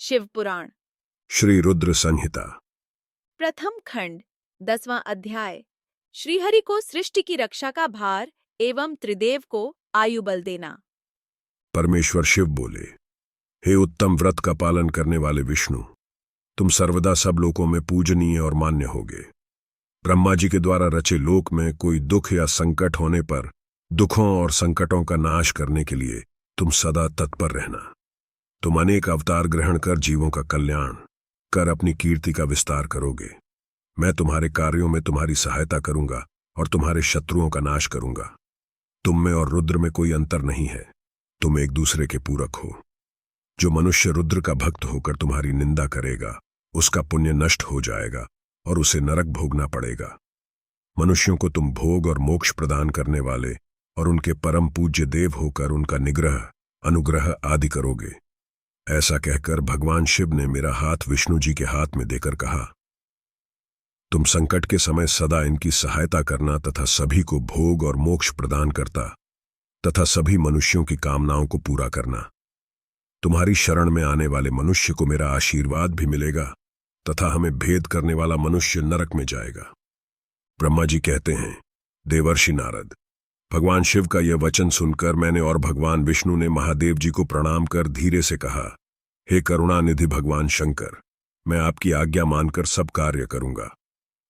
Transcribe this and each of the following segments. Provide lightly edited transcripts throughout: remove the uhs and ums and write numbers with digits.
शिव पुराण श्री रुद्र संहिता प्रथम खंड 10वां अध्याय। श्रीहरि को सृष्टि की रक्षा का भार एवं त्रिदेव को आयु बल देना। परमेश्वर शिव बोले, हे उत्तम व्रत का पालन करने वाले विष्णु, तुम सर्वदा सब लोकों में पूजनीय और मान्य होगे। ब्रह्मा जी के द्वारा रचे लोक में कोई दुख या संकट होने पर दुखों और संकटों का नाश करने के लिए तुम सदा तत्पर रहना। तुम अनेक अवतार ग्रहण कर जीवों का कल्याण कर अपनी कीर्ति का विस्तार करोगे। मैं तुम्हारे कार्यों में तुम्हारी सहायता करूंगा और तुम्हारे शत्रुओं का नाश करूंगा। तुम में और रुद्र में कोई अंतर नहीं है, तुम एक दूसरे के पूरक हो। जो मनुष्य रुद्र का भक्त होकर तुम्हारी निंदा करेगा उसका पुण्य नष्ट हो जाएगा और उसे नरक भोगना पड़ेगा। मनुष्यों को तुम भोग और मोक्ष प्रदान करने वाले और उनके परम पूज्य देव होकर उनका निग्रह, अनुग्रह आदि करोगे। ऐसा कहकर भगवान शिव ने मेरा हाथ विष्णु जी के हाथ में देकर कहा, तुम संकट के समय सदा इनकी सहायता करना तथा सभी को भोग और मोक्ष प्रदान करता तथा सभी मनुष्यों की कामनाओं को पूरा करना। तुम्हारी शरण में आने वाले मनुष्य को मेरा आशीर्वाद भी मिलेगा तथा हमें भेद करने वाला मनुष्य नरक में जाएगा। ब्रह्मा जी कहते हैं, देवर्षि नारद, भगवान शिव का यह वचन सुनकर मैंने और भगवान विष्णु ने महादेव जी को प्रणाम कर धीरे से कहा, हे करुणानिधि भगवान शंकर, मैं आपकी आज्ञा मानकर सब कार्य करूंगा।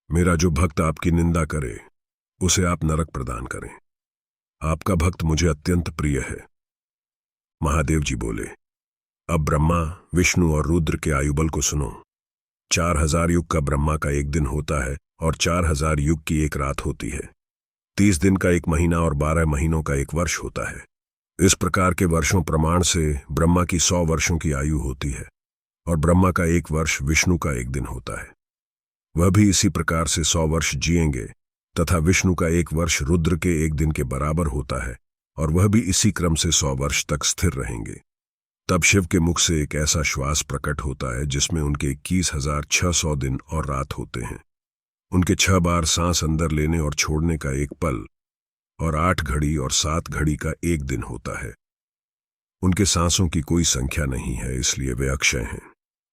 मेरा जो भक्त आपकी निंदा करे उसे आप नरक प्रदान करें। आपका भक्त मुझे अत्यंत प्रिय है। महादेव जी बोले, अब ब्रह्मा, विष्णु और रुद्र के आयुबल को सुनो। 4000 युग का ब्रह्मा का एक दिन होता है और 4000 युग की एक रात होती है। 30 दिन का एक महीना और 12 महीनों का एक वर्ष होता है। इस प्रकार के वर्षों प्रमाण से ब्रह्मा की 100 वर्षों की आयु होती है और ब्रह्मा का एक वर्ष विष्णु का एक दिन होता है। वह भी इसी प्रकार से 100 वर्ष जिएंगे तथा विष्णु का एक वर्ष रुद्र के एक दिन के बराबर होता है और वह भी इसी क्रम से 100 वर्ष तक स्थिर रहेंगे। तब शिव के मुख से एक ऐसा श्वास प्रकट होता है जिसमें उनके 21,600 दिन और रात होते हैं। उनके 6 बार सांस अंदर लेने और छोड़ने का एक पल और 8 घड़ी और 7 घड़ी का एक दिन होता है। उनके सांसों की कोई संख्या नहीं है, इसलिए वे अक्षय हैं।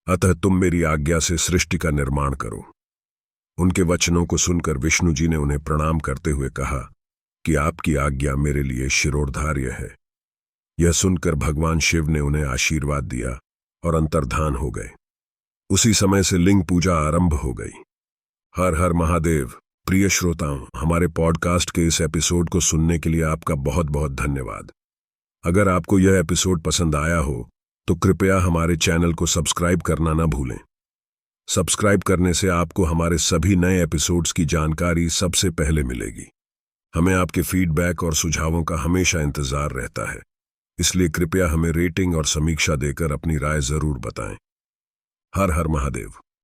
अतः तुम मेरी आज्ञा से सृष्टि का निर्माण करो। उनके वचनों को सुनकर विष्णु जी ने उन्हें प्रणाम करते हुए कहा कि आपकी आज्ञा मेरे लिए शिरोधार्य है। यह सुनकर भगवान शिव ने उन्हें आशीर्वाद दिया और अंतर्धान हो गए। उसी समय से लिंग पूजा आरंभ हो गई। हर हर महादेव। प्रिय श्रोताओं, हमारे पॉडकास्ट के इस एपिसोड को सुनने के लिए आपका बहुत बहुत धन्यवाद। अगर आपको यह एपिसोड पसंद आया हो तो कृपया हमारे चैनल को सब्सक्राइब करना न भूलें। सब्सक्राइब करने से आपको हमारे सभी नए एपिसोड्स की जानकारी सबसे पहले मिलेगी। हमें आपके फीडबैक और सुझावों का हमेशा इंतजार रहता है, इसलिए कृपया हमें रेटिंग और समीक्षा देकर अपनी राय जरूर बताएं। हर हर महादेव।